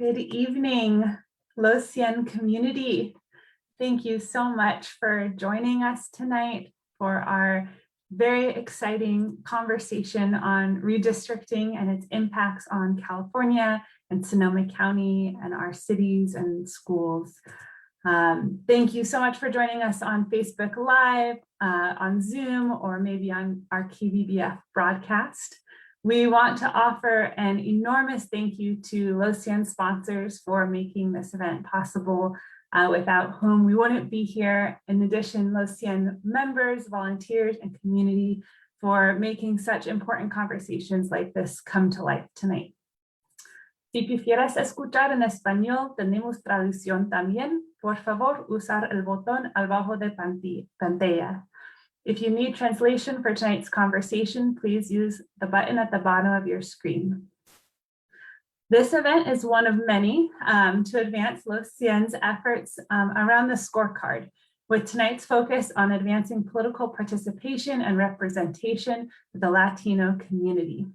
Good evening, Los Cien community. Thank you so much for joining us tonight for our very exciting conversation on redistricting and its impacts on California and Sonoma County and our cities and schools. Thank you so much for joining us on Facebook Live, on Zoom, or maybe on our KBBF broadcast. We want to offer an enormous thank you to Los Cien sponsors for making this event possible, without whom we wouldn't be here. In addition, Los Cien members, volunteers, and community for making such important conversations like this come to life tonight. Si prefieres escuchar en español, tenemos traducción también. Por favor, usar el botón abajo de pantalla. If you need translation for tonight's conversation, please use the button at the bottom of your screen. This event is one of many to advance Los Cien's efforts around the scorecard, with tonight's focus on advancing political participation and representation of the Latino community.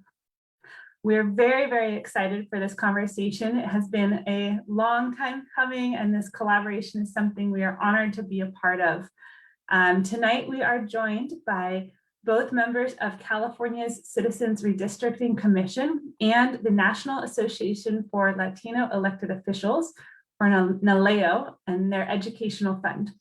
We're very, very excited for this conversation. It has been a long time coming, and this collaboration is something we are honored to be a part of. Tonight, we are joined by both members of California's Citizens Redistricting Commission and the National Association for Latino Elected Officials, or NALEO, and their Educational Fund.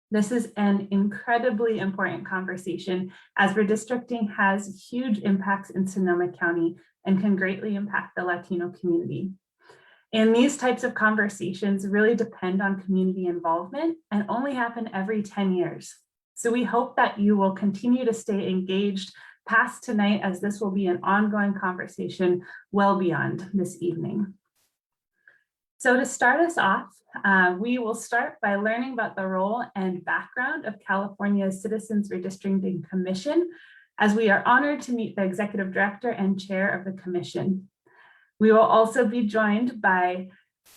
This is an incredibly important conversation, as redistricting has huge impacts in Sonoma County and can greatly impact the Latino community. And these types of conversations really depend on community involvement and only happen every 10 years. So we hope that you will continue to stay engaged past tonight, as this will be an ongoing conversation well beyond this evening. So to start us off, we will start by learning about the role and background of California's Citizens Redistricting Commission, as we are honored to meet the executive director and chair of the commission. We will also be joined by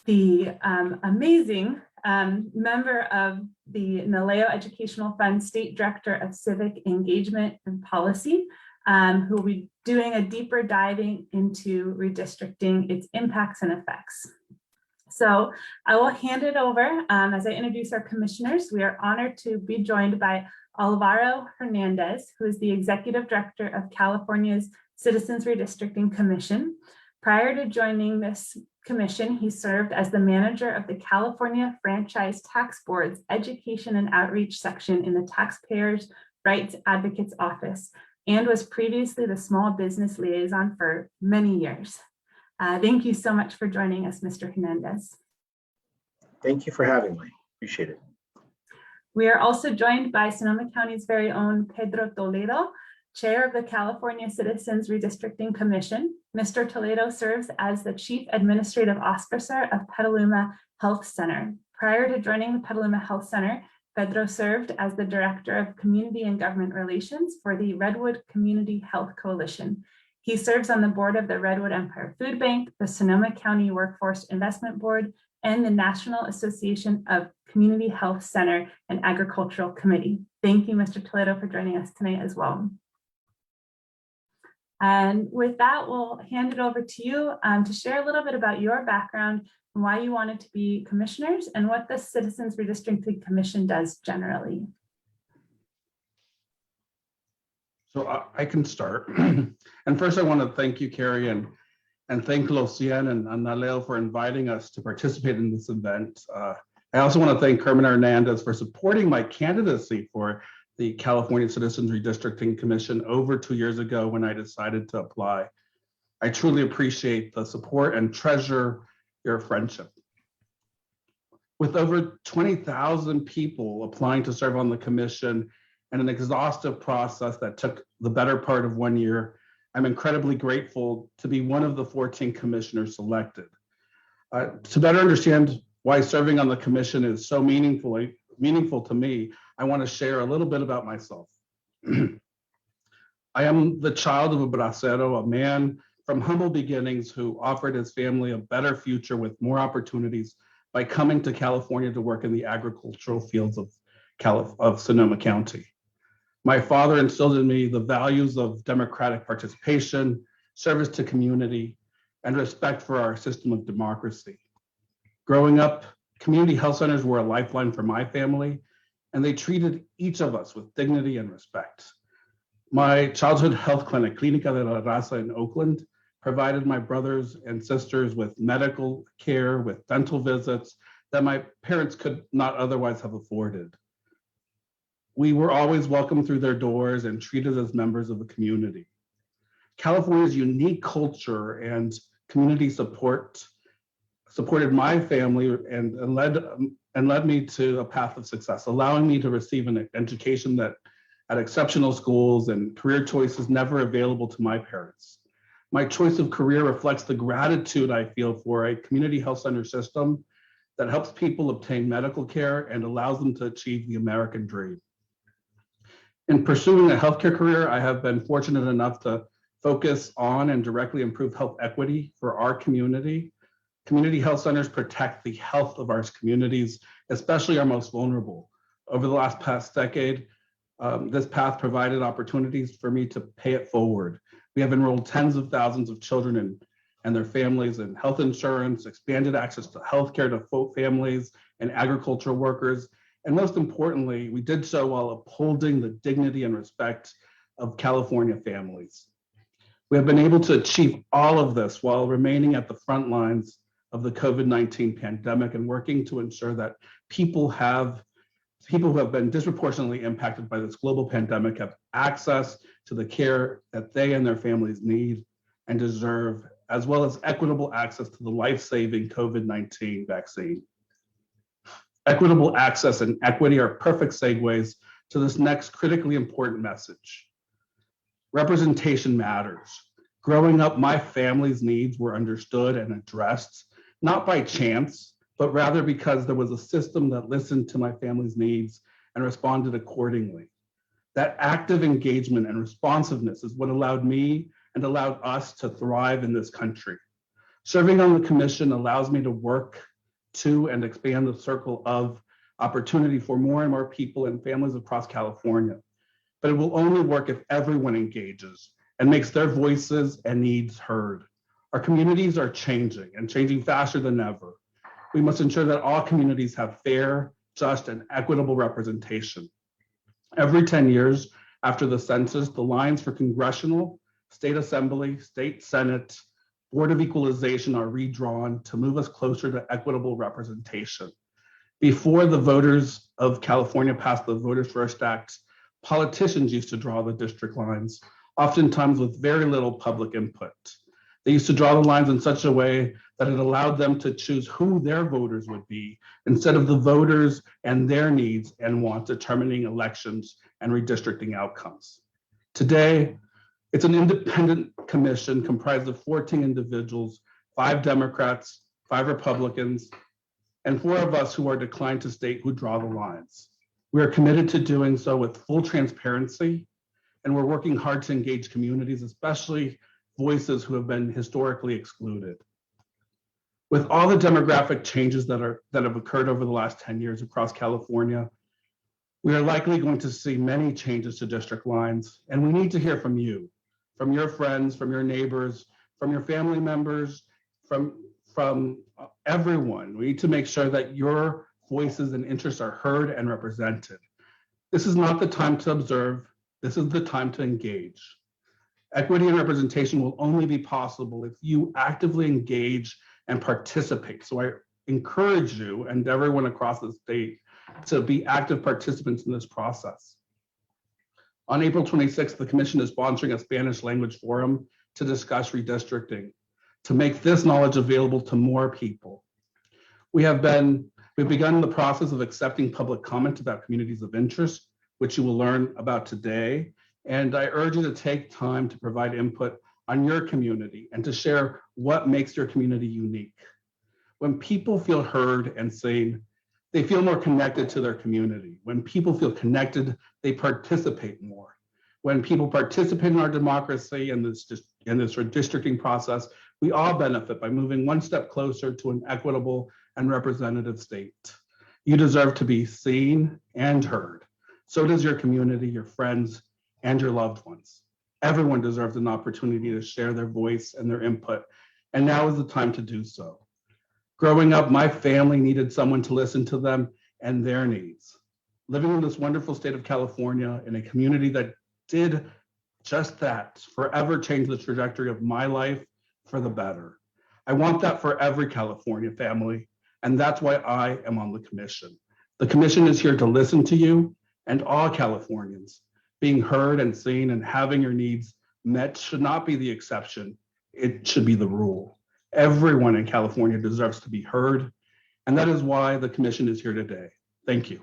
the amazing member of the NALEO Educational Fund State Director of Civic Engagement and Policy, who will be doing a deeper diving into redistricting, its impacts and effects. So I will hand it over as I introduce our commissioners. We are honored to be joined by Alvaro Hernandez, who is the Executive Director of California's Citizens Redistricting Commission. Prior to joining this commission, he served as the manager of the California Franchise Tax Board's Education and Outreach section in the Taxpayers' Rights Advocates Office, and was previously the small business liaison for many years. Thank you so much for joining us, Mr. Hernandez. Thank you for having me. Appreciate it. We are also joined by Sonoma County's very own Pedro Toledo, Chair of the California Citizens Redistricting Commission. Mr. Toledo serves as the Chief Administrative Officer of Petaluma Health Center. Prior to joining the Petaluma Health Center, Pedro served as the Director of Community and Government Relations for the Redwood Community Health Coalition. He serves on the board of the Redwood Empire Food Bank, the Sonoma County Workforce Investment Board, and the National Association of Community Health Center and Agricultural Committee. Thank you, Mr. Toledo, for joining us tonight as well. And with that, we'll hand it over to you to share a little bit about your background and why you wanted to be commissioners and what the Citizens Redistricting Commission does generally. So I can start. And first I want to thank you, Carrie, and thank Los Cien and NALEO for inviting us to participate in this event. I also want to thank Carmen Hernandez for supporting my candidacy for the California Citizens Redistricting Commission over 2 years ago when I decided to apply. I truly appreciate the support and treasure your friendship. With over 20,000 people applying to serve on the commission and an exhaustive process that took the better part of 1 year, I'm incredibly grateful to be one of the 14 commissioners selected. To better understand why serving on the commission is so meaningful to me, I want to share a little bit about myself. I am the child of a bracero, a man from humble beginnings who offered his family a better future with more opportunities by coming to California to work in the agricultural fields of Sonoma County. My father instilled in me the values of democratic participation, service to community, and respect for our system of democracy. Growing up, community health centers were a lifeline for my family, and they treated each of us with dignity and respect. My childhood health clinic, Clínica de la Rosa in Oakland, provided my brothers and sisters with medical care, with dental visits that my parents could not otherwise have afforded. We were always welcomed through their doors and treated as members of the community. California's unique culture and community supported my family and led me to a path of success, allowing me to receive an education that at exceptional schools and career choices never available to my parents. My choice of career reflects the gratitude I feel for a community health center system that helps people obtain medical care and allows them to achieve the American dream. In pursuing a healthcare career, I have been fortunate enough to focus on and directly improve health equity for our community. Community health centers protect the health of our communities, especially our most vulnerable. Over the past decade, this path provided opportunities for me to pay it forward. We have enrolled tens of thousands of children and their families in health insurance, expanded access to healthcare to families and agricultural workers, and most importantly, we did so while upholding the dignity and respect of California families. We have been able to achieve all of this while remaining at the front lines of the COVID-19 pandemic and working to ensure that people who have been disproportionately impacted by this global pandemic have access to the care that they and their families need and deserve, as well as equitable access to the life-saving COVID-19 vaccine. Equitable access and equity are perfect segues to this next critically important message. Representation matters. Growing up, my family's needs were understood and addressed, not by chance, but rather because there was a system that listened to my family's needs and responded accordingly. That active engagement and responsiveness is what allowed me and allowed us to thrive in this country. Serving on the commission allows me to work to and expand the circle of opportunity for more and more people and families across California. But it will only work if everyone engages and makes their voices and needs heard. Our communities are changing and changing faster than ever. We must ensure that all communities have fair, just, and equitable representation. Every 10 years after the census, the lines for congressional, state assembly, state senate, Board of Equalization are redrawn to move us closer to equitable representation. Before the voters of California passed the Voters First Act, politicians used to draw the district lines, oftentimes with very little public input. They used to draw the lines in such a way that it allowed them to choose who their voters would be instead of the voters and their needs and wants determining elections and redistricting outcomes. Today, it's an independent commission comprised of 14 individuals, 5 Democrats, 5 Republicans, and 4 of us who are declined to state who draw the lines. We are committed to doing so with full transparency, and we're working hard to engage communities, especially voices who have been historically excluded. With all the demographic changes that have occurred over the last 10 years across California, we are likely going to see many changes to district lines, and we need to hear from you, from your friends, from your neighbors, from your family members, from everyone. We need to make sure that your voices and interests are heard and represented. This is not the time to observe, this is the time to engage. Equity and representation will only be possible if you actively engage and participate. So I encourage you and everyone across the state to be active participants in this process. On April 26th, the Commission is sponsoring a Spanish language forum to discuss redistricting, to make this knowledge available to more people. We've begun the process of accepting public comment about communities of interest, which you will learn about today. And I urge you to take time to provide input on your community and to share what makes your community unique. When people feel heard and seen, they feel more connected to their community. When people feel connected, they participate more. When people participate in our democracy and this redistricting process, we all benefit by moving one step closer to an equitable and representative state. You deserve to be seen and heard. So does your community, your friends, and your loved ones. Everyone deserves an opportunity to share their voice and their input and now is the time to do so. Growing up, my family needed someone to listen to them and their needs. Living in this wonderful state of California in a community that did just that, forever changed the trajectory of my life for the better. I want that for every California family, and that's why I am on the commission. The commission is here to listen to you and all Californians. Being heard and seen and having your needs met should not be the exception. It should be the rule. Everyone in California deserves to be heard, and that is why the commission is here today. Thank you.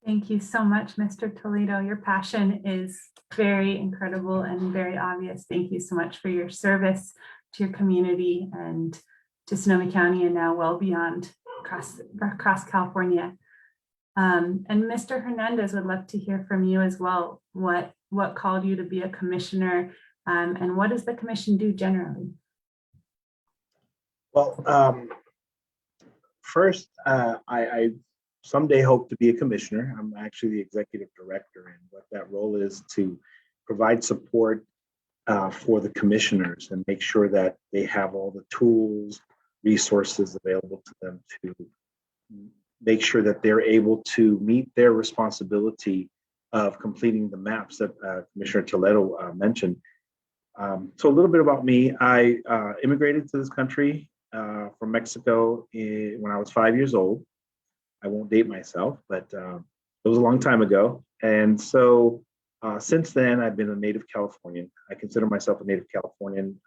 Thank you so much, Mr. Toledo. Your passion is very incredible and very obvious. Thank you so much for your service to your community and to Sonoma County and now well beyond across California. And Mr. Hernandez would love to hear from you as well. What called you to be a commissioner, and what does the commission do generally? Well, first, I someday hope to be a commissioner. I'm actually the executive director, and what that role is to provide support for the commissioners and make sure that they have all the tools, resources available to them to make sure that they're able to meet their responsibility of completing the maps that Commissioner Toledo mentioned. So a little bit about me. I immigrated to this country from Mexico when I was 5 years old. I won't date myself, but it was a long time ago. And so since then, I've been a native Californian. I consider myself a native Californian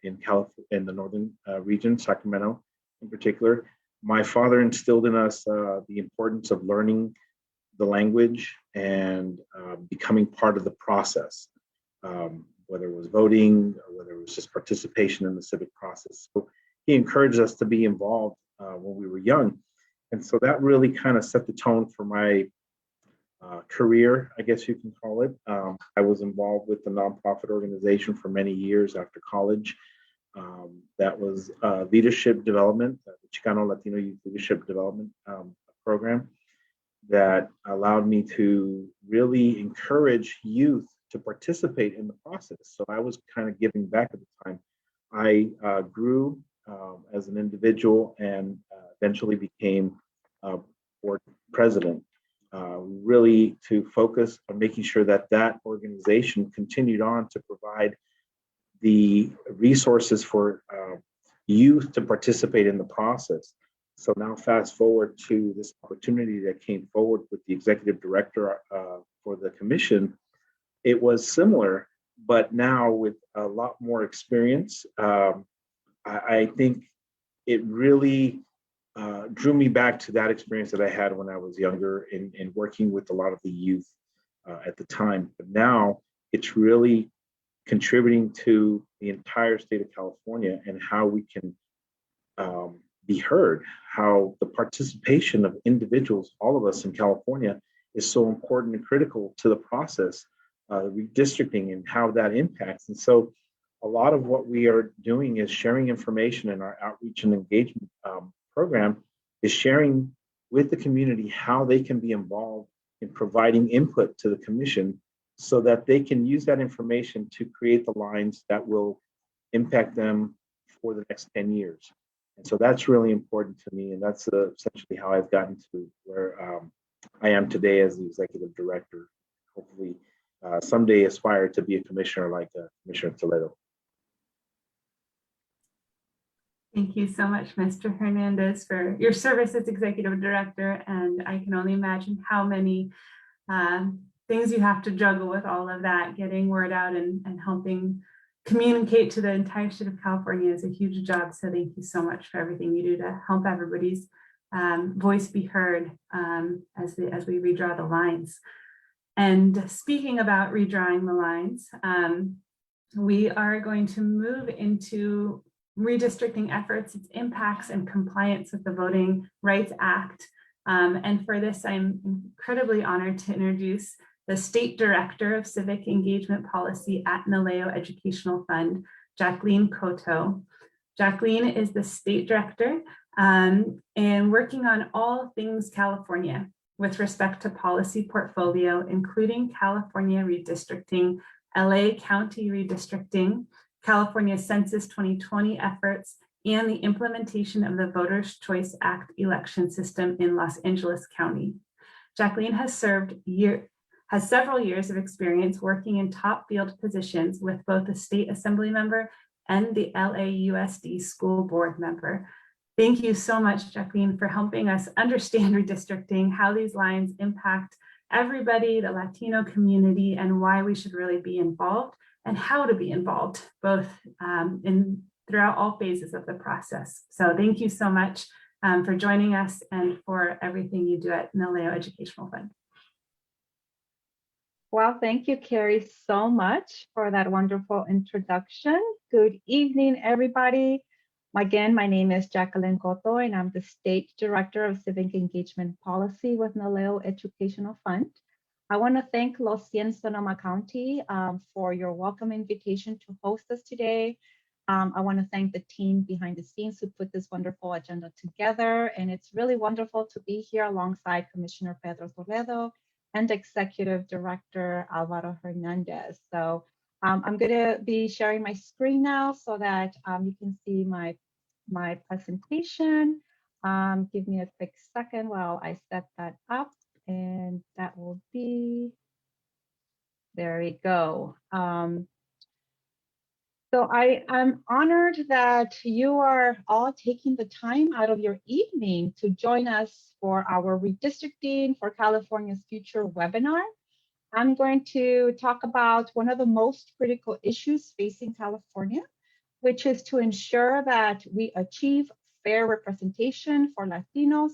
in the northern region, Sacramento in particular. My father instilled in us the importance of learning the language and becoming part of the process, whether it was voting or whether it was just participation in the civic process. So he encouraged us to be involved when we were young. And so that really kind of set the tone for my career, I guess you can call it. I was involved with the nonprofit organization for many years after college. That was leadership development, the Chicano Latino Youth Leadership Development Program that allowed me to really encourage youth to participate in the process. So I was kind of giving back at the time. I grew as an individual and eventually became board president, really to focus on making sure that that organization continued on to provide the resources for youth to participate in the process. So now fast forward to this opportunity that came forward with the executive director for the commission. It was similar, but now with a lot more experience. I think it really drew me back to that experience that I had when I was younger in working with a lot of the youth at the time. But now it's really contributing to the entire state of California and how we can be heard, how the participation of individuals, all of us in California, is so important and critical to the process, redistricting and how that impacts. And so a lot of what we are doing is sharing information in our outreach and engagement program is sharing with the community how they can be involved in providing input to the commission so that they can use that information to create the lines that will impact them for the next 10 years. And so that's really important to me. And that's essentially how I've gotten to where I am today as the executive director. Hopefully someday aspire to be a commissioner like Commissioner Toledo. Thank you so much, Mr. Hernandez, for your service as executive director. And I can only imagine how many things you have to juggle with all of that. Getting word out and helping communicate to the entire state of California is a huge job. So thank you so much for everything you do to help everybody's voice be heard as we redraw the lines. And speaking about redrawing the lines, we are going to move into redistricting efforts, its impacts and compliance with the Voting Rights Act. And for this, I'm incredibly honored to introduce the State Director of Civic Engagement Policy at NALEO Educational Fund, Jacqueline Cotto. Jacqueline is the State Director and working on all things California with respect to policy portfolio, including California redistricting LA County redistricting, California Census 2020 efforts, and the implementation of the Voters' Choice Act election system in Los Angeles County. Jacqueline has several years of experience working in top field positions with both a state assembly member and the LAUSD school board member. Thank you so much, Jacqueline, for helping us understand redistricting, how these lines impact everybody, the Latino community, and why we should really be involved and how to be involved, both throughout all phases of the process. So thank you so much for joining us and for everything you do at NALEO Educational Fund. Well, thank you, Carrie, so much for that wonderful introduction. Good evening, everybody. Again, my name is Jacqueline Cotto, and I'm the State Director of Civic Engagement Policy with NALEO Educational Fund. I want to thank Los Cien, Sonoma County for your welcome invitation to host us today. I want to thank the team behind the scenes who put this wonderful agenda together. And it's really wonderful to be here alongside Commissioner Pedro Toledo and Executive Director Alvaro Hernandez. So I'm going to be sharing my screen now so that you can see my presentation. Give me a quick second while I set that up, and that will be, there we go. So I am honored that you are all taking the time out of your evening to join us for our Redistricting for California's Future webinar. I'm going to talk about one of the most critical issues facing California, which is to ensure that we achieve fair representation for Latinos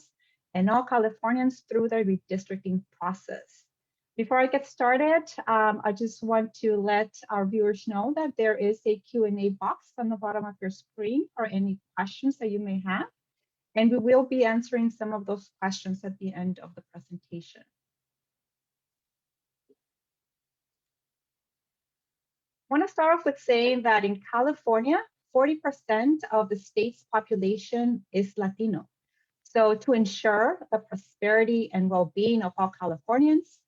and all Californians through the redistricting process. Before I get started, I just want to let our viewers know that there is a Q&A box on the bottom of your screen for any questions that you may have, and we will be answering some of those questions at the end of the presentation. I want to start off with saying that in California, 40% of the state's population is Latino. So to ensure the prosperity and well-being of all Californians,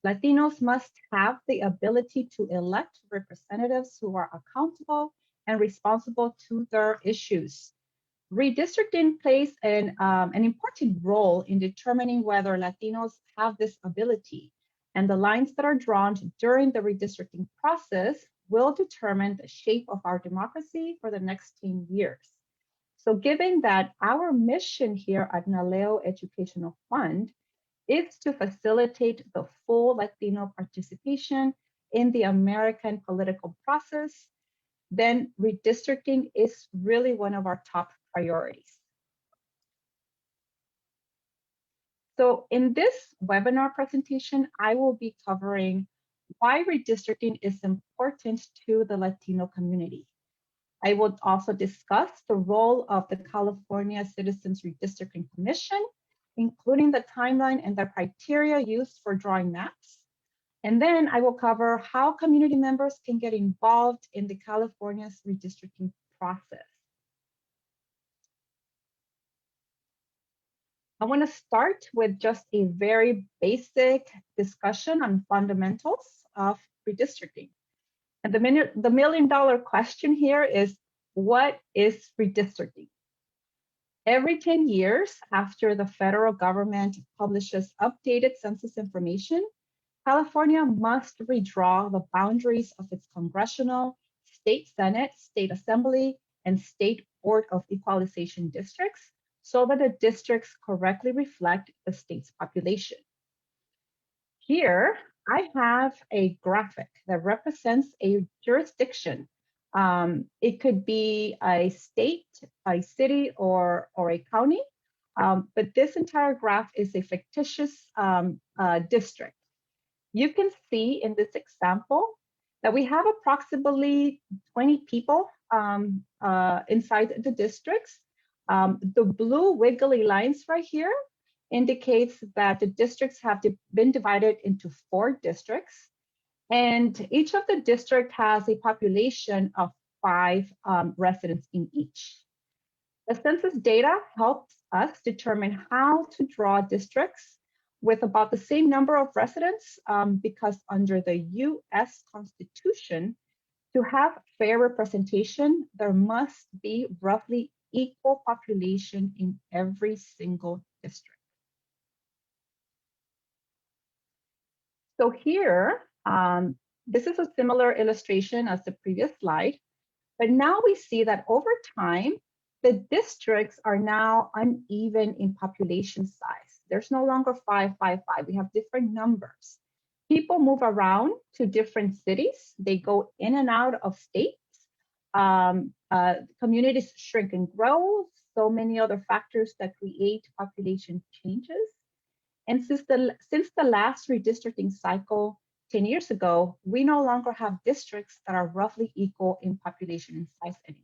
Latinos must have the ability to elect representatives who are accountable and responsible to their issues. Redistricting plays an important role in determining whether Latinos have this ability, and the lines that are drawn during the redistricting process will determine the shape of our democracy for the next 10 years. So given that our mission here at NALEO Educational Fund is to facilitate the full Latino participation in the American political process, then redistricting is really one of our top priorities. So in this webinar presentation, I will be covering why redistricting is important to the Latino community. I will also discuss the role of the California Citizens Redistricting Commission, including the timeline and the criteria used for drawing maps. And then I will cover how community members can get involved in the California's redistricting process. I want to start with just a very basic discussion on fundamentals of redistricting. And the million-dollar question here is, what is redistricting? Every 10 years after the federal government publishes updated census information, California must redraw the boundaries of its congressional, state senate, state assembly, and state board of equalization districts so that the districts correctly reflect the state's population. Here, I have a graphic that represents a jurisdiction. It could be a state, a city, or a county, but this entire graph is a fictitious district. You can see in this example that we have approximately 20 people inside the districts. The blue wiggly lines right here indicates that the districts have been divided into 4 districts, and each of the district has a population of 5 residents in each. The census data helps us determine how to draw districts with about the same number of residents, because under the US Constitution, to have fair representation, there must be roughly equal population in every single district. So here, this is a similar illustration as the previous slide, but now we see that over time, the districts are now uneven in population size. There's no longer 5, 5, 5. We have different numbers. People move around to different cities. They go in and out of states. Communities shrink and grow. So many other factors that create population changes. And since the last redistricting cycle 10 years ago, we no longer have districts that are roughly equal in population and size anymore.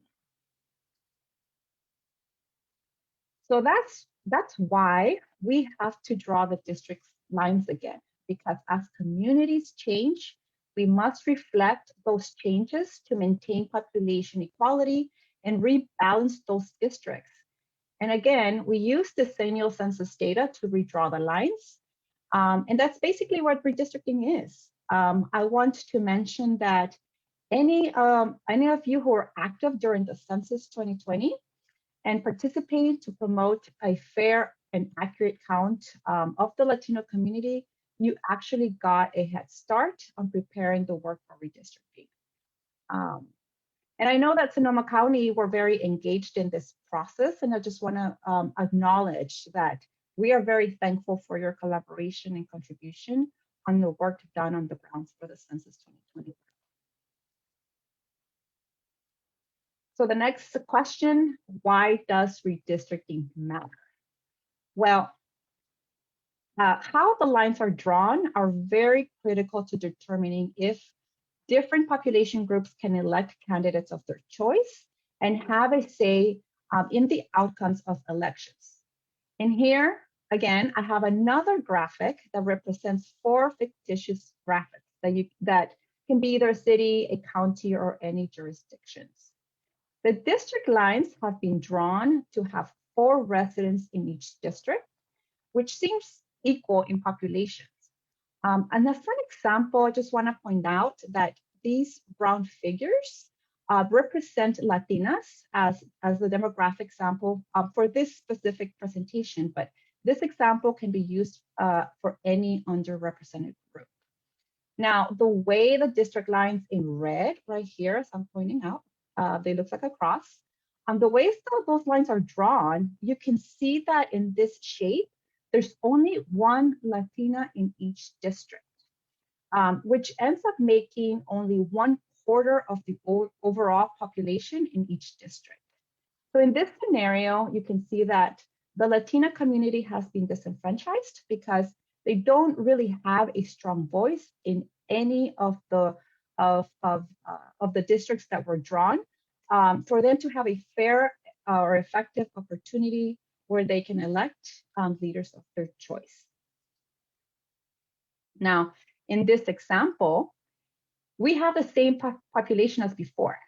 So that's why we have to draw the district lines again, because as communities change, we must reflect those changes to maintain population equality and rebalance those districts. And again, we use decennial census data to redraw the lines. And that's basically what redistricting is. I want to mention that any of you who are active during the census 2020 and participating to promote a fair and accurate count of the Latino community, you actually got a head start on preparing the work for redistricting. And I know that Sonoma County were very engaged in this process, and I just want to acknowledge that we are very thankful for your collaboration and contribution on the work done on the grounds for the Census 2020. So the next question, why does redistricting matter? Well, how the lines are drawn are very critical to determining if different population groups can elect candidates of their choice and have a say in the outcomes of elections. And here, again, I have another graphic that represents 4 fictitious graphics that can be either a city, a county, or any jurisdictions. The district lines have been drawn to have 4 residents in each district, which seems equal in populations. And as an example, I just want to point out that these brown figures represent Latinas as the demographic sample for this specific presentation, but this example can be used for any underrepresented group. Now, the way the district lines in red right here, as I'm pointing out, they look like a cross. The way those lines are drawn, you can see that in this shape, there's only 1 Latina in each district, which ends up making only 1/4 of the overall population in each district. So in this scenario, you can see that the Latina community has been disenfranchised because they don't really have a strong voice in any of the districts that were drawn, for them to have a fair or effective opportunity where they can elect leaders of their choice. Now, in this example, we have the same population as before,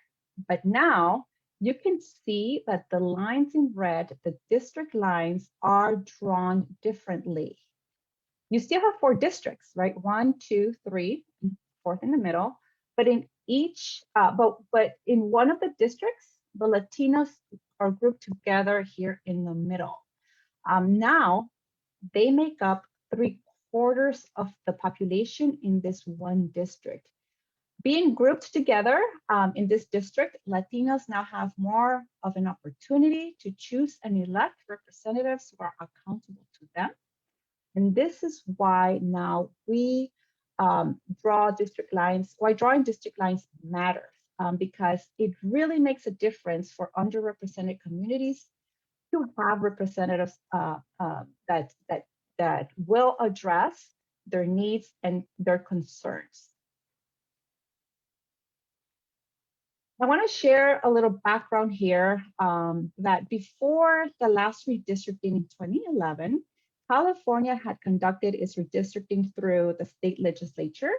but now you can see that the lines in red, the district lines, are drawn differently. You still have 4 districts, right? 1, 2, 3, 4th in the middle, but in each, but in one of the districts, the Latinos are grouped together here in the middle. Now they make up 3/4 of the population in this one district. Being grouped together in this district, Latinos now have more of an opportunity to choose and elect representatives who are accountable to them. And this is why now we draw district lines, why drawing district lines matters, because it really makes a difference for underrepresented communities to have representatives that will address their needs and their concerns. I want to share a little background here, that before the last redistricting in 2011, California had conducted its redistricting through the state legislature.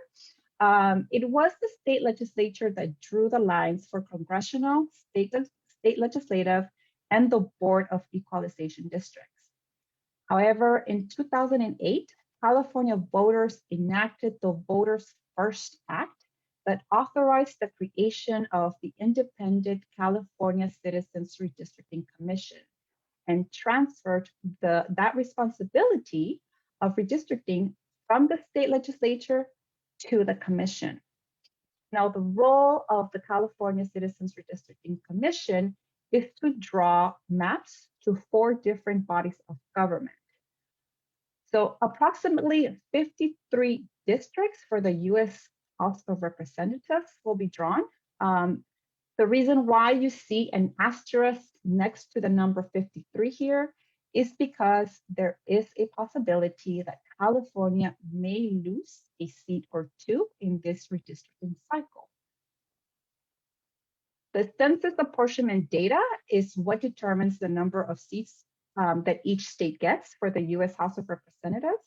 It was the state legislature that drew the lines for congressional, state legislative, and the Board of Equalization districts. However, in 2008, California voters enacted the Voters First Act that authorized the creation of the independent California Citizens Redistricting Commission and transferred that responsibility of redistricting from the state legislature to the commission. Now, the role of the California Citizens Redistricting Commission is to draw maps to 4 different bodies of government. So approximately 53 districts for the US House of Representatives will be drawn. The reason why you see an asterisk next to the number 53 here is because there is a possibility that California may lose a seat or 2 in this redistricting cycle. The census apportionment data is what determines the number of seats that each state gets for the US House of Representatives.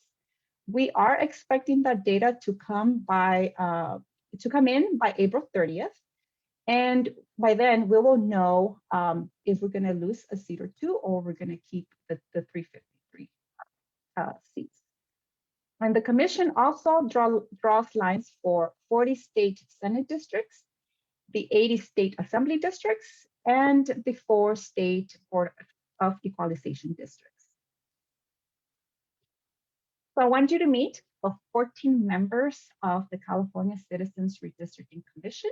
We are expecting that data to come in by April 30th. And by then we will know if we're gonna lose a seat or 2 or we're gonna keep the 353 seats. And the commission also draws lines for 40 state Senate districts, the 80 state assembly districts, and the 4 state Board of Equalization districts. So I want you to meet the 14 members of the California Citizens Redistricting Commission.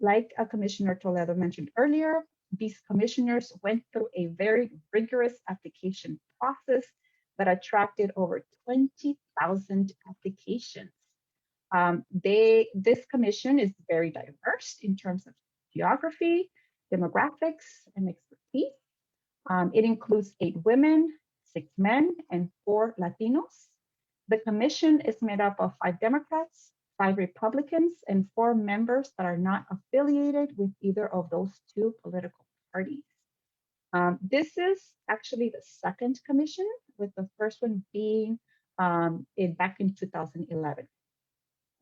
Like Commissioner Toledo mentioned earlier, these commissioners went through a very rigorous application process that attracted over 20,000 applications. This commission is very diverse in terms of geography, demographics, and expertise. It includes 8 women, 6 men, and 4 Latinos. The commission is made up of 5 Democrats, 5 Republicans, and 4 members that are not affiliated with either of those 2 political parties. This is actually the 2nd commission, with the first one being back in 2011.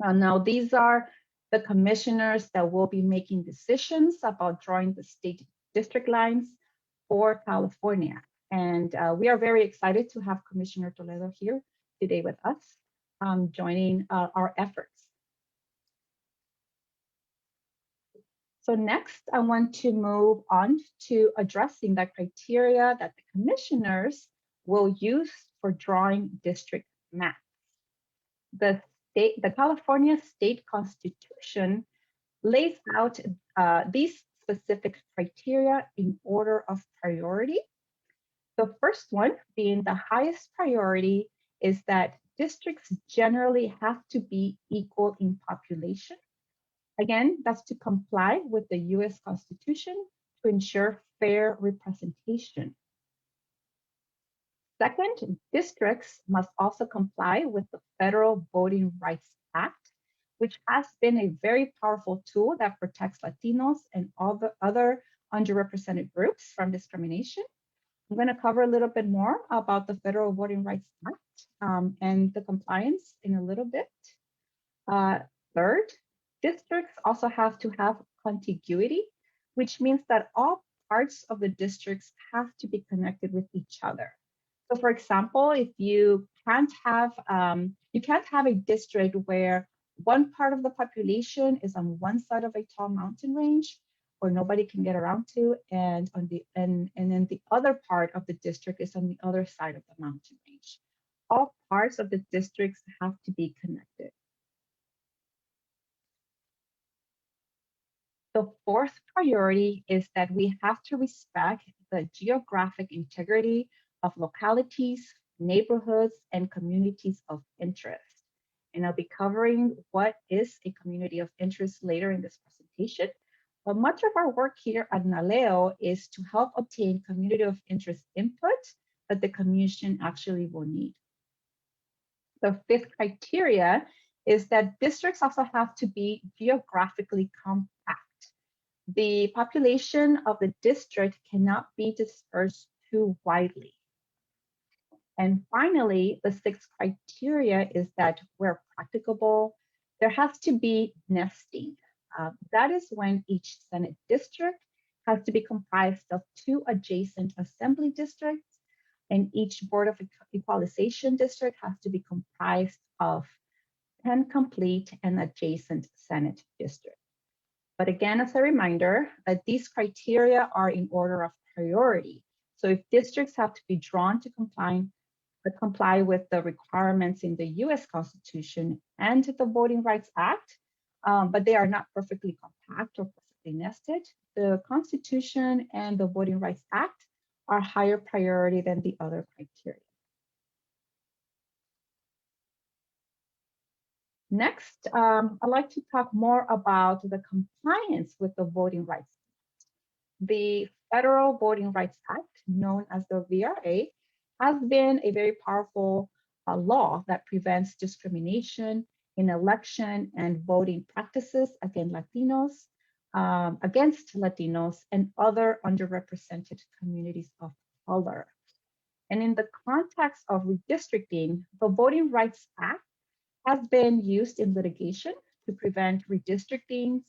Now, these are the commissioners that will be making decisions about drawing the state district lines for California. And we are very excited to have Commissioner Toledo here today with us, joining our efforts. So next, I want to move on to addressing the criteria that the commissioners will use for drawing district maps. The California State Constitution lays out these specific criteria in order of priority. The first one, being the highest priority, is that districts generally have to be equal in population. Again, that's to comply with the US Constitution to ensure fair representation. Second, districts must also comply with the Federal Voting Rights Act, which has been a very powerful tool that protects Latinos and all the other underrepresented groups from discrimination. I'm going to cover a little bit more about the Federal Voting Rights Act and the compliance in a little bit. Third, districts also have to have contiguity, which means that all parts of the districts have to be connected with each other. So for example, if you can't have a district where one part of the population is on one side of a tall mountain range where nobody can get around to, and then the other part of the district is on the other side of the mountain range. All parts of the districts have to be connected. The fourth priority is that we have to respect the geographic integrity of localities, neighborhoods, and communities of interest. And I'll be covering what is a community of interest later in this presentation. But much of our work here at NALEO is to help obtain community of interest input that the commission actually will need. The fifth criteria is that districts also have to be geographically compact. The population of the district cannot be dispersed too widely. And finally, the sixth criteria is that where practicable, there has to be nesting. That is when each Senate district has to be comprised of 2 adjacent assembly districts And each Board of Equalization district has to be comprised of 10 complete and adjacent Senate districts. But again, as a reminder, that these criteria are in order of priority. So if districts have to be drawn to comply with the requirements in the US Constitution and the Voting Rights Act, but they are not perfectly compact or perfectly nested, the Constitution and the Voting Rights Act are higher priority than the other criteria. Next, I'd like to talk more about the compliance with the Voting Rights Act. The Federal Voting Rights Act, known as the VRA, has been a very powerful law that prevents discrimination in election and voting practices against Latinos and other underrepresented communities of color. And in the context of redistricting, the Voting Rights Act has been used in litigation to prevent redistricting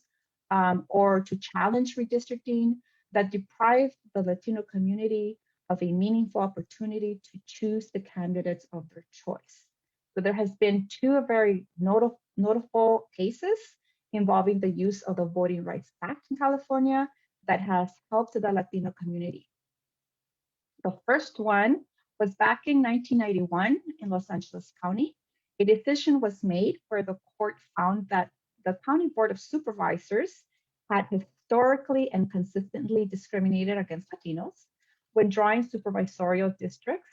or to challenge redistricting that deprive the Latino community of a meaningful opportunity to choose the candidates of their choice. So there has been two very notable cases involving the use of the Voting Rights Act in California that has helped the Latino community. The first one was back in 1991 in Los Angeles County. A decision was made where the court found that the County Board of Supervisors had historically and consistently discriminated against Latinos when drawing supervisorial districts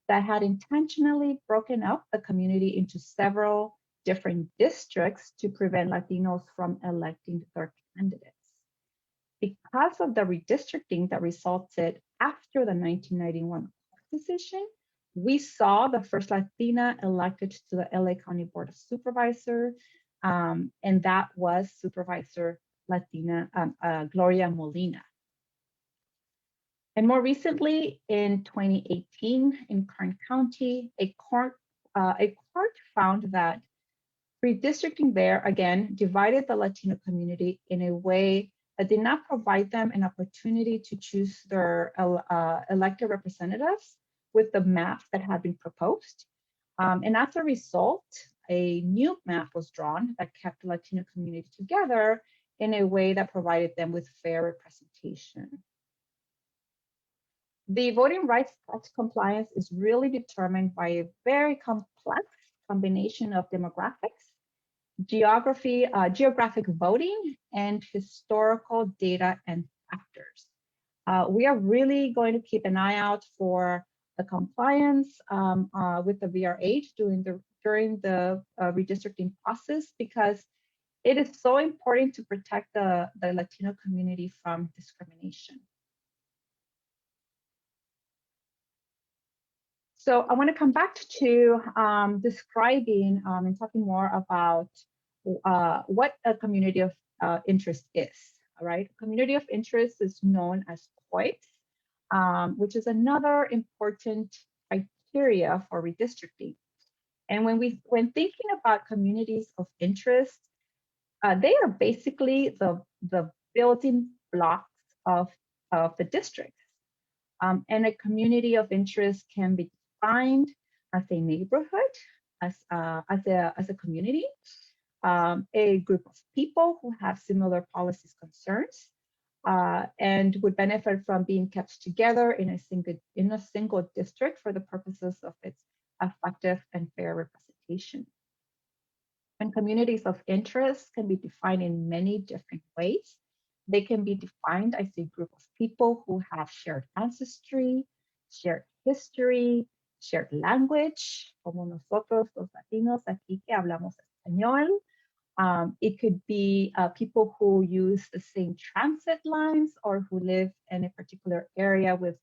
that had intentionally broken up the community into several different districts to prevent Latinos from electing their candidates. Because of the redistricting that resulted after the 1991 decision, we saw the first Latina elected to the LA County Board of Supervisors, and that was Supervisor Gloria Molina. And more recently, in 2018, in Kern County, a court found that redistricting there, again, divided the Latino community in a way that did not provide them an opportunity to choose their elected representatives with the map that had been proposed. And as a result, a new map was drawn that kept the Latino community together in a way that provided them with fair representation. The Voting Rights Act compliance is really determined by a very complex combination of demographics, geographic voting, and historical data and factors. We are really going to keep an eye out for the compliance with the VRH during the redistricting process, because it is so important to protect the Latino community from discrimination. So I want to come back to describing and talking more about what a community of interest is. All right, community of interest is known as COIT, which is another important criteria for redistricting. And when thinking about communities of interest, they are basically the building blocks of the district. And a community of interest can be defined as a neighborhood, as a community, a group of people who have similar policies, concerns, and would benefit from being kept together in a single district for the purposes of its effective and fair representation. And communities of interest can be defined in many different ways. They can be defined as a group of people who have shared ancestry, shared history, shared language, como nosotros los latinos aquí que hablamos español. It could be people who use the same transit lines or who live in a particular area with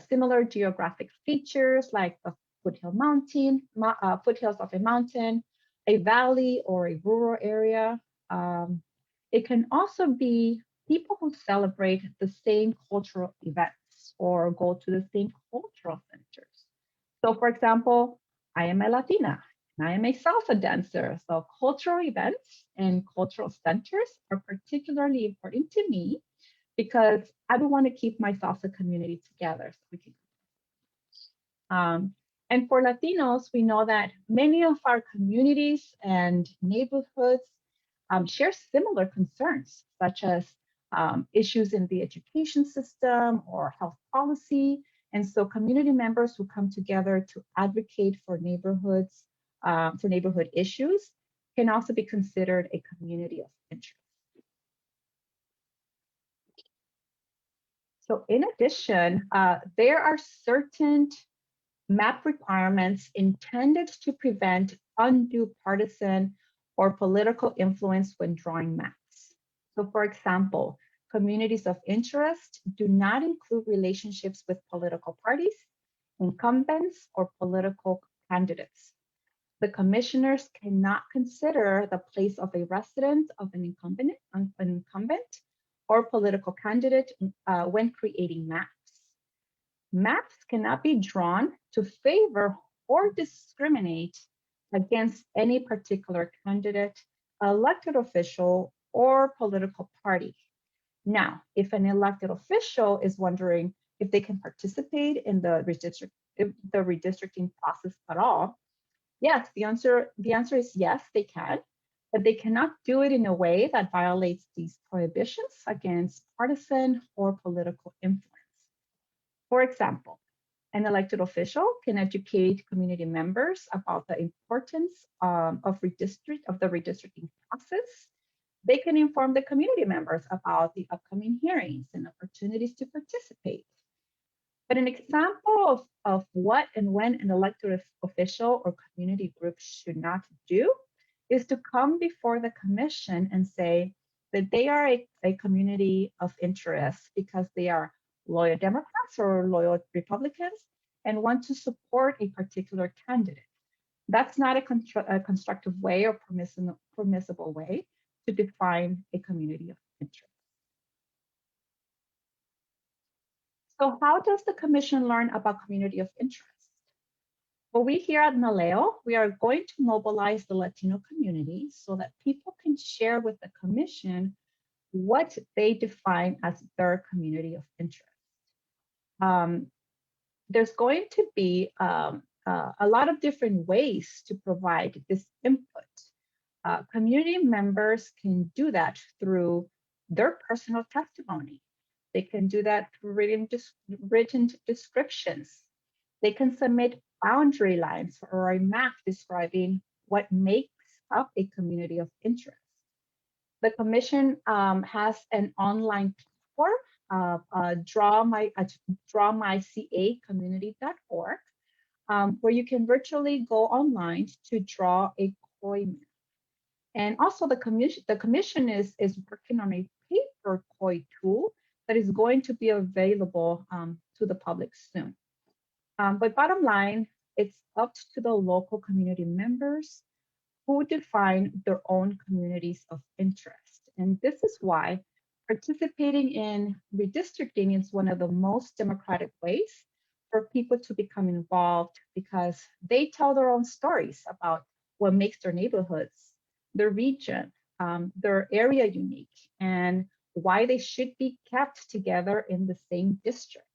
similar geographic features like the foothills of a mountain, a valley, or a rural area. It can also be people who celebrate the same cultural events or go to the same cultural centers. So for example, I am a Latina and I am a salsa dancer. So cultural events and cultural centers are particularly important to me because I would want to keep my salsa community together. So we can. And for Latinos, we know that many of our communities and neighborhoods share similar concerns, such as issues in the education system or health policy. And so community members who come together to advocate for neighborhoods, for neighborhood issues, can also be considered a community of interest. So in addition, there are certain map requirements intended to prevent undue partisan or political influence when drawing maps. So for example, communities of interest do not include relationships with political parties, incumbents, or political candidates. The commissioners cannot consider the place of a resident of an incumbent or political candidate when creating maps. Maps cannot be drawn to favor or discriminate against any particular candidate, elected official, or political party. Now, if an elected official is wondering if they can participate in the redistricting process at all, yes, the answer is yes, they can, but they cannot do it in a way that violates these prohibitions against partisan or political influence. For example, an elected official can educate community members about the importance of the redistricting process. They can inform the community members about the upcoming hearings and opportunities to participate. But an example of what and when an elected official or community group should not do is to come before the commission and say that they are a community of interest because they are loyal Democrats or loyal Republicans and want to support a particular candidate. That's not a constructive way or permissible way to define a community of interest. So how does the commission learn about community of interest? Well, we here at NALEO, we are going to mobilize the Latino community so that people can share with the commission what they define as their community of interest. There's going to be a lot of different ways to provide this input. Community members can do that through their personal testimony. They can do that through written descriptions. They can submit boundary lines or a map describing what makes up a community of interest. The commission has an online platform, drawmycacommunity.org, where you can virtually go online to draw a COI map. And also the commission is working on a paper COI tool that is going to be available to the public soon. But bottom line, it's up to the local community members who define their own communities of interest. And this is why participating in redistricting is one of the most democratic ways for people to become involved, because they tell their own stories about what makes their neighborhoods, their region, their area unique, and why they should be kept together in the same district.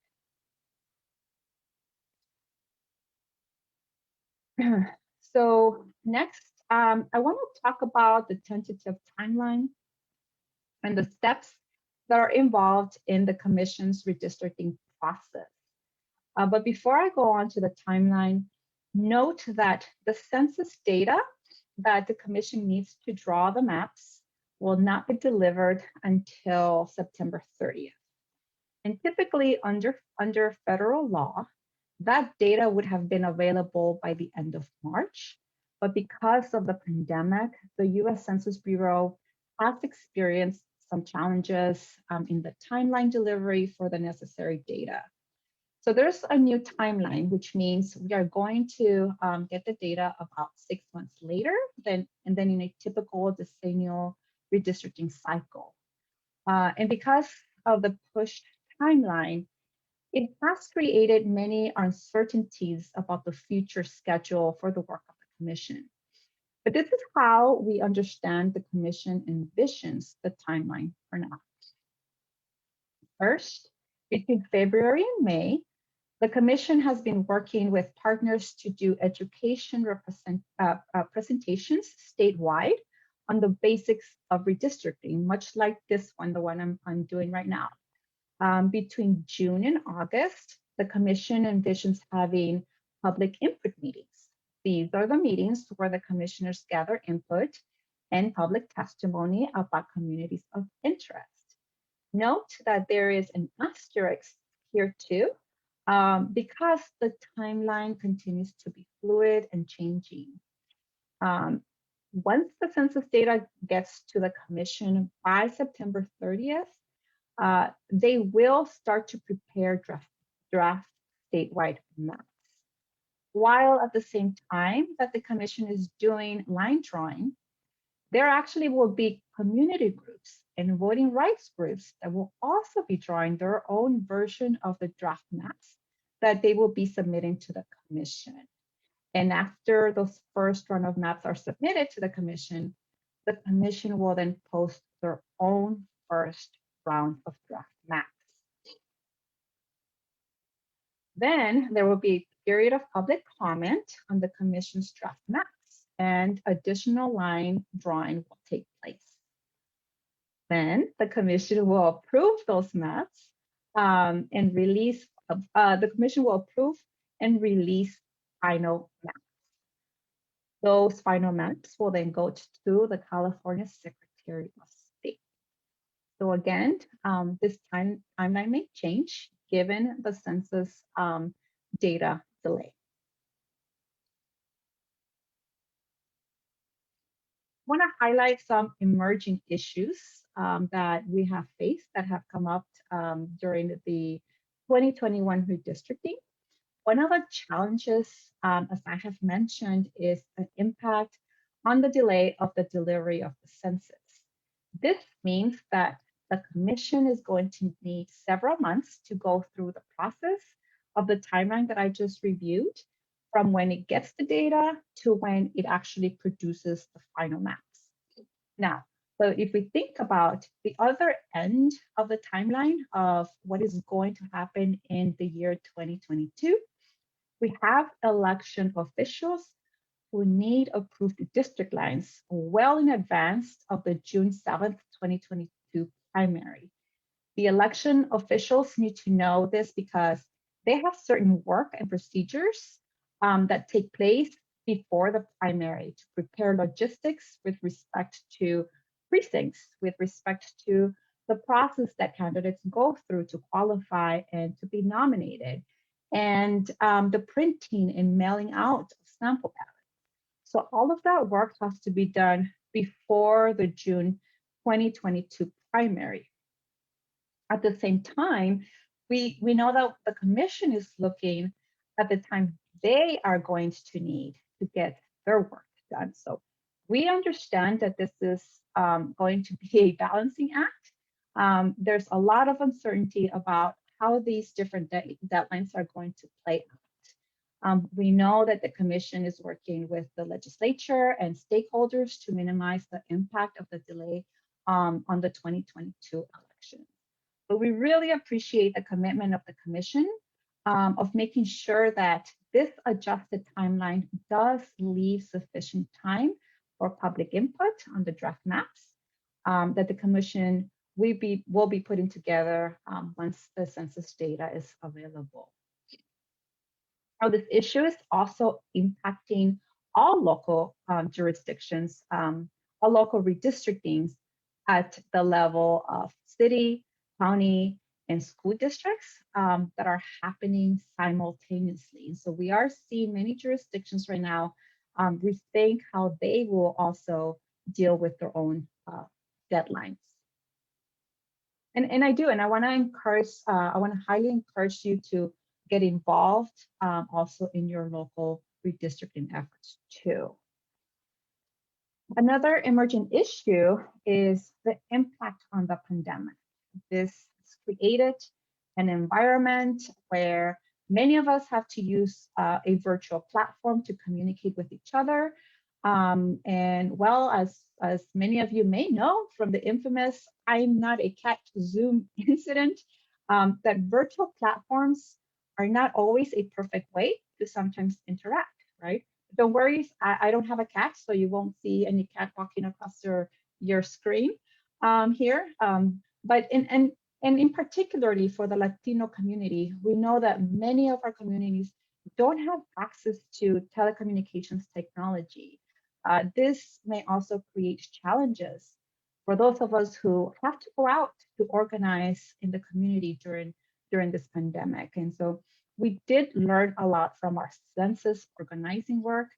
So next, I want to talk about the tentative timeline and the steps that are involved in the commission's redistricting process. But before I go on to the timeline, note that the census data that the commission needs to draw the maps will not be delivered until September 30th. And typically under federal law, that data would have been available by the end of March. But because of the pandemic, the US Census Bureau has experienced some challenges in the timeline delivery for the necessary data. So there's a new timeline, which means we are going to get the data about 6 months later and then in a typical decennial redistricting cycle. And because of the pushed timeline, it has created many uncertainties about the future schedule for the work of the commission. But this is how we understand the commission envisions the timeline for now. First, between February and May, The commission has been working with partners to do education presentations statewide on the basics of redistricting, much like this one, the one I'm doing right now. Between June and August, the commission envisions having public input meetings. These are the meetings where the commissioners gather input and public testimony about communities of interest. Note that there is an asterisk here too, because the timeline continues to be fluid and changing. Once the census data gets to the commission by September 30th, they will start to prepare draft statewide maps. While at the same time that the commission is doing line drawing, there actually will be community groups and voting rights groups that will also be drawing their own version of the draft maps that they will be submitting to the commission. And after those first run of maps are submitted to the commission will then post their own first round of draft maps. Then there will be a period of public comment on the commission's draft maps, and additional line drawing will take place. Then the commission will approve those maps and release, the commission will approve and release final maps. Those final maps will then go to the California Secretary of State. So again, this timeline may change given the census data delay. I want to highlight some emerging issues that we have faced that have come up during the 2021 redistricting. One of the challenges, as I have mentioned, is the impact on the delay of the delivery of the census. This means that the commission is going to need several months to go through the process of the timeline that I just reviewed, from when it gets the data to when it actually produces the final maps. Now, so if we think about the other end of the timeline of what is going to happen in the year 2022, we have election officials who need approved district lines well in advance of the June 7th, 2022 primary. The election officials need to know this because they have certain work and procedures that take place before the primary to prepare logistics with respect to precincts, with respect to the process that candidates go through to qualify and to be nominated, and the printing and mailing out of sample ballots. So all of that work has to be done before the June 2022 primary. At the same time, we know that the commission is looking at the time they are going to need to get their work done. So we understand that this is going to be a balancing act. There's a lot of uncertainty about how these different deadlines are going to play out. We know that the commission is working with the legislature and stakeholders to minimize the impact of the delay on the 2022 election. But we really appreciate the commitment of the commission of making sure that this adjusted timeline does leave sufficient time for public input on the draft maps that the commission will be putting together once the census data is available. Now, this issue is also impacting all local jurisdictions, all local redistrictings at the level of city, county, and school districts that are happening simultaneously. So we are seeing many jurisdictions right now rethink how they will also deal with their own deadlines. And I want to encourage, I want to highly encourage you to get involved also in your local redistricting efforts too. Another emerging issue is the impact on the pandemic. This has created an environment where many of us have to use a virtual platform to communicate with each other. And well, as many of you may know from the infamous I'm not a cat Zoom incident, that virtual platforms are not always a perfect way to sometimes interact, right? Don't worry, I don't have a cat, so you won't see any cat walking across your screen here. But in particularly for the Latino community, we know that many of our communities don't have access to telecommunications technology. This may also create challenges for those of us who have to go out to organize in the community during this pandemic. And so we did learn a lot from our census organizing work,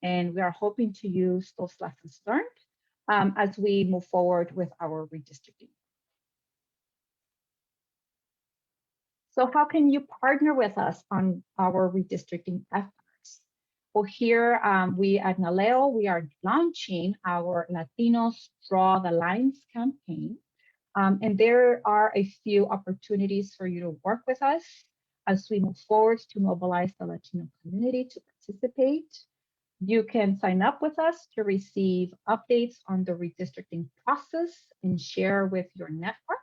and we are hoping to use those lessons learned as we move forward with our redistricting. So how can you partner with us on our redistricting efforts? Well, here we at NALEO, we are launching our Latinos Draw the Lines campaign. And there are a few opportunities for you to work with us as we move forward to mobilize the Latino community to participate. You can sign up with us to receive updates on the redistricting process and share with your network.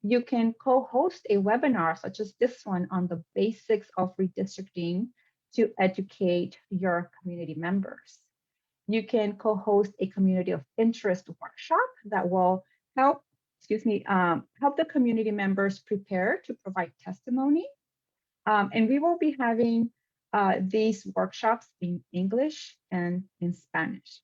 You can co-host a webinar such as this one on the basics of redistricting to educate your community members. You can co-host a community of interest workshop that will help the community members prepare to provide testimony. And we will be having these workshops in English and in Spanish.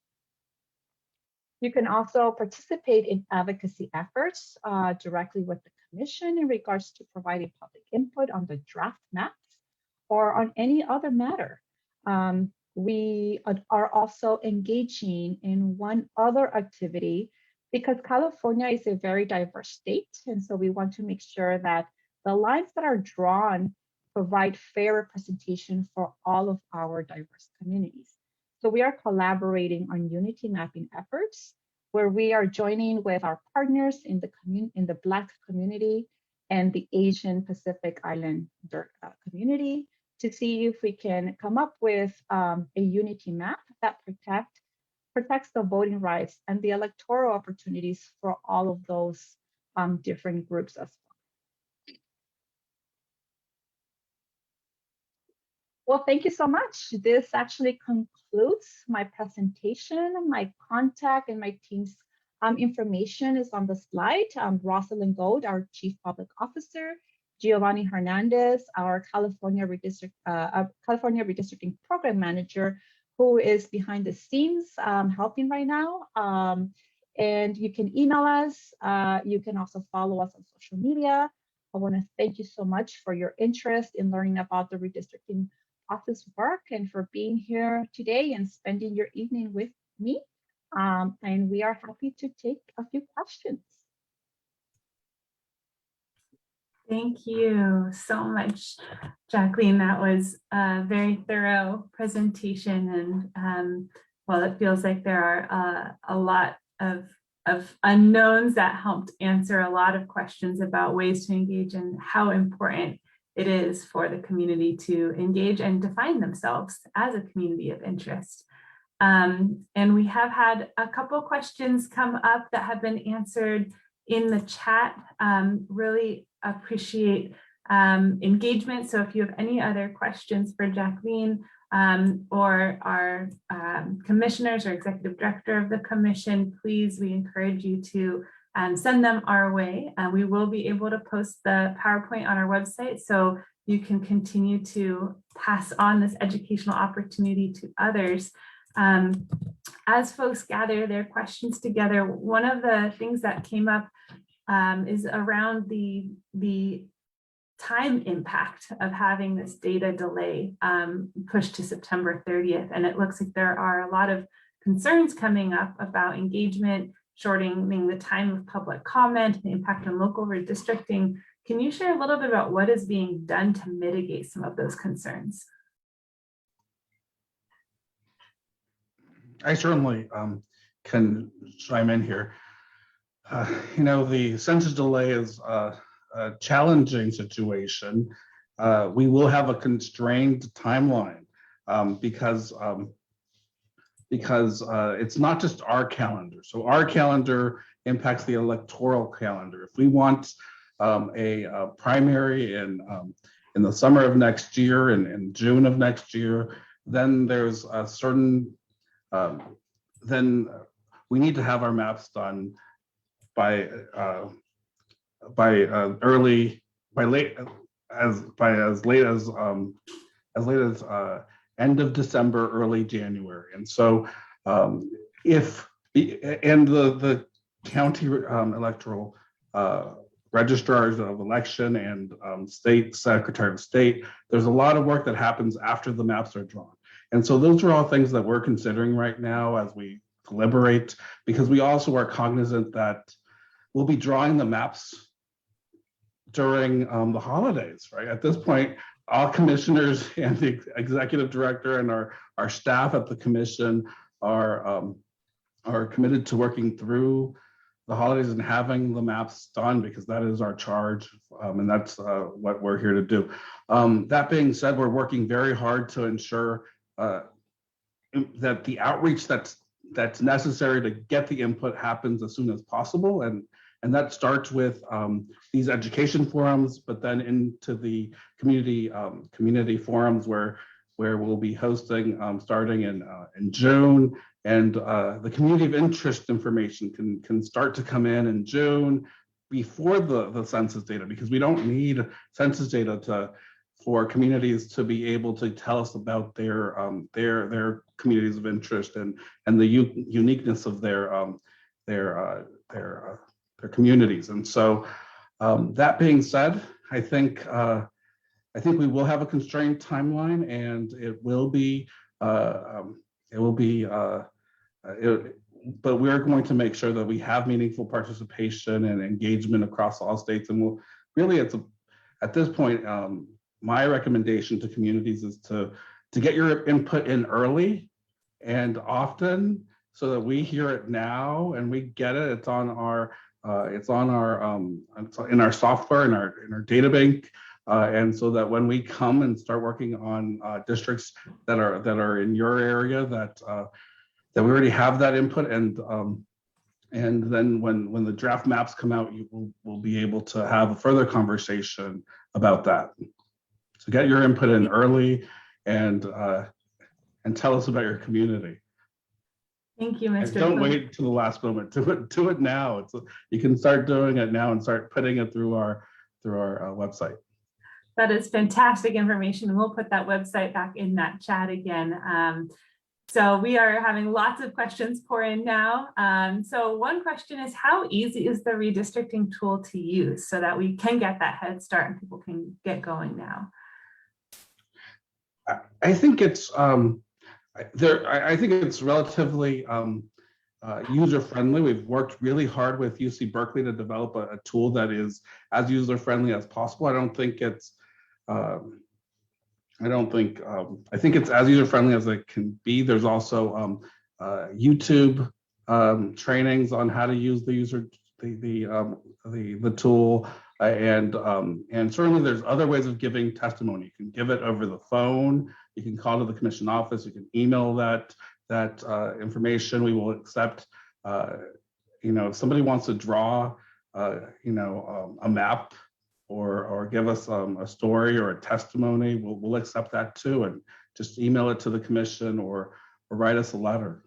You can also participate in advocacy efforts directly with the Commission in regards to providing public input on the draft maps or on any other matter. We are also engaging in one other activity because California is a very diverse state. And so we want to make sure that the lines that are drawn provide fair representation for all of our diverse communities. So we are collaborating on unity mapping efforts where we are joining with our partners in the Black community and the Asian Pacific Island community to see if we can come up with a unity map that protects the voting rights and the electoral opportunities for all of those different groups as well. Well, thank you so much. This actually concludes my presentation. My contact and my team's information is on the slide. Rosalind Gold, our Chief Public Officer, Giovanni Hernandez, our California Redistricting Program Manager, who is behind the scenes helping right now. And you can email us. You can also follow us on social media. I want to thank you so much for your interest in learning about the redistricting office work and for being here today and spending your evening with me. And we are happy to take a few questions. Thank you so much, Jacqueline. That was a very thorough presentation. And while it feels like there are a lot of unknowns, that helped answer a lot of questions about ways to engage and how important it is for the community to engage and define themselves as a community of interest. And we have had a couple questions come up that have been answered in the chat. Really appreciate engagement. So if you have any other questions for Jacqueline or our commissioners or executive director of the commission, please, we encourage you to send them our way. We will be able to post the PowerPoint on our website so you can continue to pass on this educational opportunity to others. As folks gather their questions together, one of the things that came up is around the time impact of having this data delay pushed to September 30th. And it looks like there are a lot of concerns coming up about engagement, shortening the time of public comment, the impact on local redistricting. Can you share a little bit about what is being done to mitigate some of those concerns? I certainly can chime in here. The census delay is a challenging situation. We will have a constrained timeline because it's not just our calendar. So our calendar impacts the electoral calendar. If we want a primary the summer of next year and in June of next year, then there's a certain, then we need to have our maps done by as late as end of December, early January. And so the county electoral registrars of election and state secretary of state, there's a lot of work that happens after the maps are drawn. And so those are all things that we're considering right now as we deliberate, because we also are cognizant that we'll be drawing the maps during the holidays, right? At this point, all commissioners and the executive director and our staff at the commission are committed to working through the holidays and having the maps done, because that is our charge, and that's what we're here to do. That being said, we're working very hard to ensure that the outreach that's necessary to get the input happens as soon as possible, and that starts with these education forums, but then into the community forums where we'll be hosting starting in June. And the community of interest information can start to come in June before the census data, because we don't need census data for communities to be able to tell us about their communities of interest and the uniqueness of their communities. And so that being said, I think we will have a constrained timeline, and but we're going to make sure that we have meaningful participation and engagement across all states. And we'll really, at this point, my recommendation to communities is to get your input in early and often, so that we hear it now and we get it. It's in our software, in our data bank. And so that when we come and start working on districts that are in your area, that we already have that input, and then when the draft maps come out, we'll be able to have a further conversation about that. So get your input in early and tell us about your community. Thank you, Mr. And don't wait to the last moment. Do it now. You can start doing it now and start putting it through our website. That is fantastic information, and we'll put that website back in that chat again. So we are having lots of questions pour in now. So one question is, how easy is the redistricting tool to use so that we can get that head start and people can get going now? I think it's relatively user-friendly. We've worked really hard with UC Berkeley to develop a tool that is as user-friendly as possible. I think it's as user-friendly as it can be. There's also YouTube trainings on how to use the tool, and certainly there's other ways of giving testimony. You can give it over the phone. You can call to the commission office. You can email that information. We will accept. If somebody wants to draw, a map, or give us a story or a testimony, we'll accept that too, and just email it to the commission or write us a letter.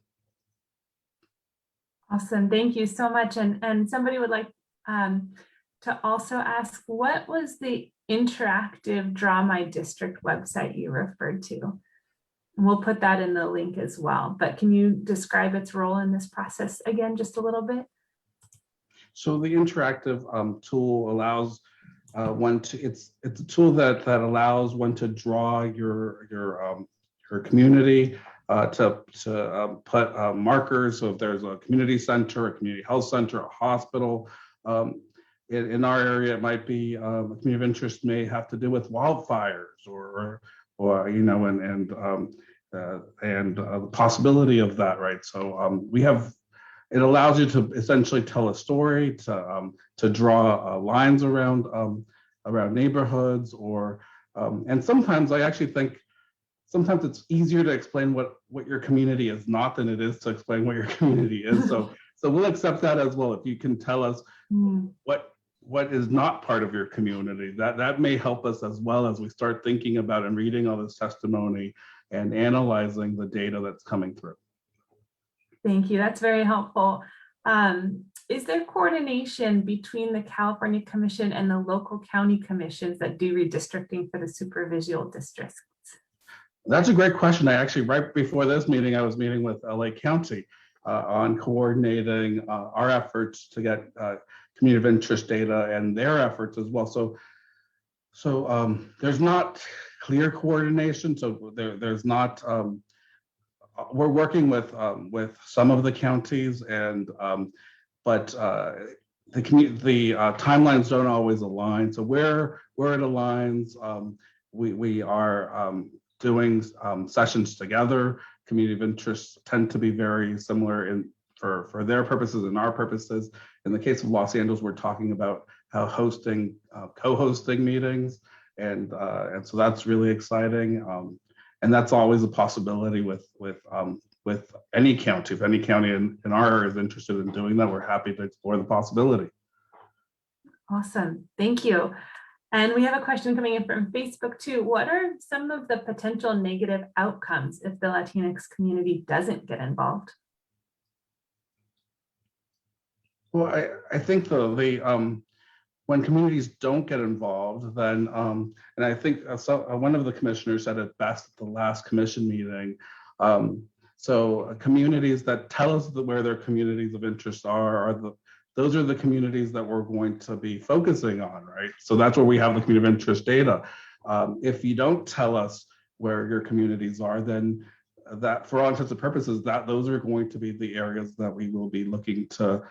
Awesome, thank you so much. And somebody would like to also ask, what was the interactive Draw My District website you referred to? And we'll put that in the link as well, but can you describe its role in this process again, just a little bit? So the interactive tool allows it's a tool that allows one to draw your community, to put markers. So if there's a community center, a community health center, a hospital, in our area, it might be a community of interest may have to do with wildfires or the possibility of that, right? So it allows you to essentially tell a story, to draw lines around neighborhoods, and sometimes I actually think sometimes it's easier to explain what your community is not than it is to explain what your community is. So we'll accept that as well. If you can tell us what is not part of your community. That may help us as well as we start thinking about and reading all this testimony and analyzing the data that's coming through. Thank you. That's very helpful. Is there coordination between the California Commission and the local county commissions that do redistricting for the supervisual districts? That's a great question. I actually, right before this meeting, I was meeting with LA County on coordinating our efforts to get community of interest data and their efforts as well. So there's not clear coordination. So there's not. We're working with some of the counties, and but the timelines don't always align. So where it aligns, we are doing sessions together. Community of interest tend to be very similar for their purposes and our purposes. In the case of Los Angeles, we're talking about how co-hosting meetings, and so that's really exciting. And that's always a possibility with any county. If any county in our area is interested in doing that, we're happy to explore the possibility. Awesome, thank you. And we have a question coming in from Facebook too. What are some of the potential negative outcomes if the Latinx community doesn't get involved? Well, I think when communities don't get involved, then, and I think one of the commissioners said it best at the last commission meeting. So communities that tell us where their communities of interest those are the communities that we're going to be focusing on, right? So that's where we have the community of interest data. If you don't tell us where your communities are, then that, for all intents and purposes, those are going to be the areas that we will be looking to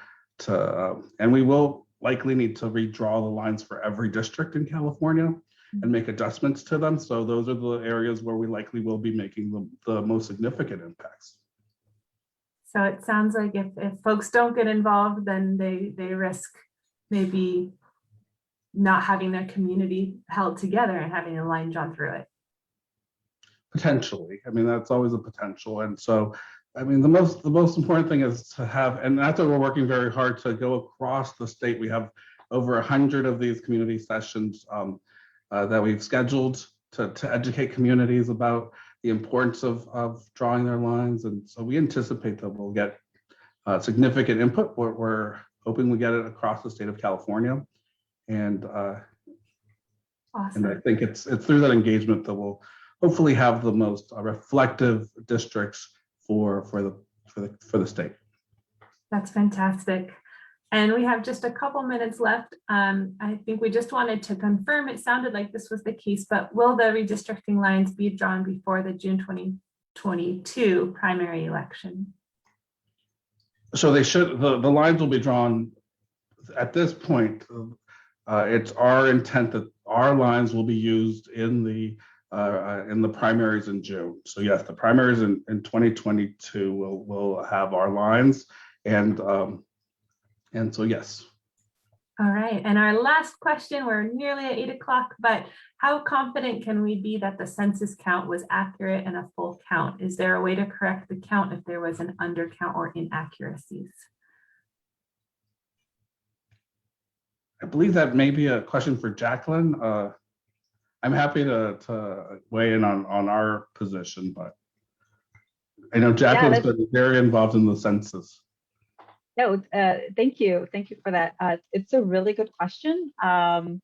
and we will likely need to redraw the lines for every district in California and make adjustments to them. So those are the areas where we likely will be making the most significant impacts. So it sounds like if folks don't get involved, then they risk maybe not having their community held together and having a line drawn through it. Potentially. I mean, that's always a potential. And so, I mean, the most important thing is to have, and that's why we're working very hard to go across the state. We have over 100 of these community sessions that we've scheduled to educate communities about the importance of drawing their lines. And so we anticipate that we'll get significant input. We're hoping we get it across the state of California. And, Awesome. and I think it's through that engagement that we'll hopefully have the most reflective districts for the state. That's fantastic. And we have just a couple minutes left. I think we just wanted to confirm, it sounded like this was the case, but will the redistricting lines be drawn before the June 2022 primary election? So they should, the lines will be drawn at this point. It's our intent that our lines will be used in the primaries in June. So yes, the primaries in 2022 will have our lines, and so yes. All right, and our last question, we're nearly at 8 o'clock, but how confident can we be that the census count was accurate and a full count? Is there a way to correct the count if there was an undercount or inaccuracies? I believe that may be a question for Jacqueline. I'm happy to weigh in on our position, but I know Jacqueline's been very involved in the census. No, thank you for that. It's a really good question, and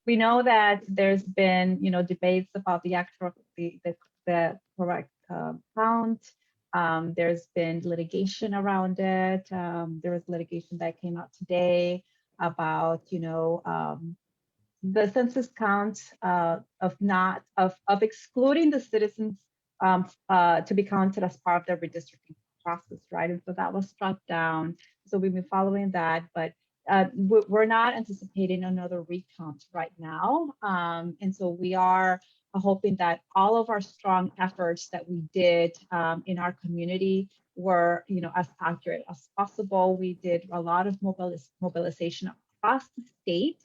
we know that there's been debates about the correct count. There's been litigation around it. There was litigation that came out today about the census count of excluding the citizens to be counted as part of the redistricting process, right? And so that was struck down. So we've been following that, but we're not anticipating another recount right now. And so we are hoping that all of our strong efforts that we did in our community were, as accurate as possible. We did a lot of mobilization across the state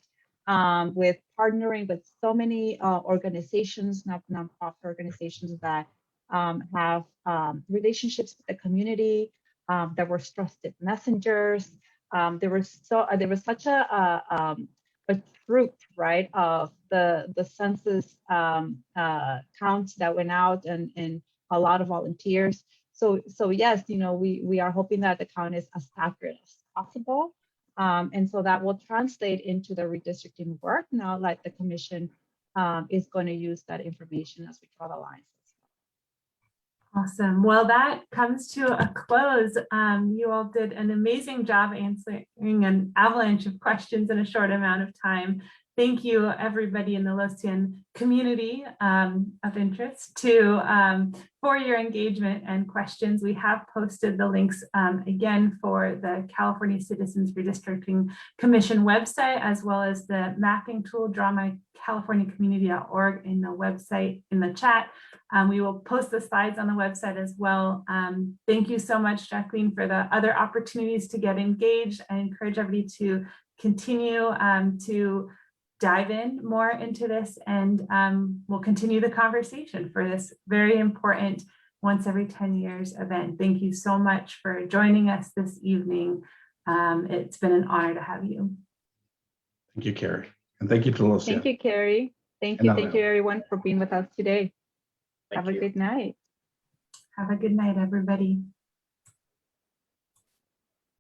with partnering with so many organizations, nonprofit organizations that have relationships with the community, that were trusted messengers. there was such a truth, right, of the census counts that went out and a lot of volunteers. So yes, we are hoping that the count is as accurate as possible. And so that will translate into the redistricting work now, like the commission is going to use that information as we draw the lines. Awesome. Well, that comes to a close. You all did an amazing job answering an avalanche of questions in a short amount of time. Thank you, everybody in the Los Cien community of interest for your engagement and questions. We have posted the links again for the California Citizens Redistricting Commission website, as well as the mapping tool, drawmycaliforniacommunity.org in the website, in the chat. We will post the slides on the website as well. Thank you so much, Jacqueline, for the other opportunities to get engaged. I encourage everybody to continue to dive in more into this, and we'll continue the conversation for this very important once every 10 years event. Thank you so much for joining us this evening. It's been an honor to have you. Thank you, Carrie. And thank you to Los Cien. Thank you, Carrie. Thank you everyone for being with us today. Have a good night. Have a good night, everybody.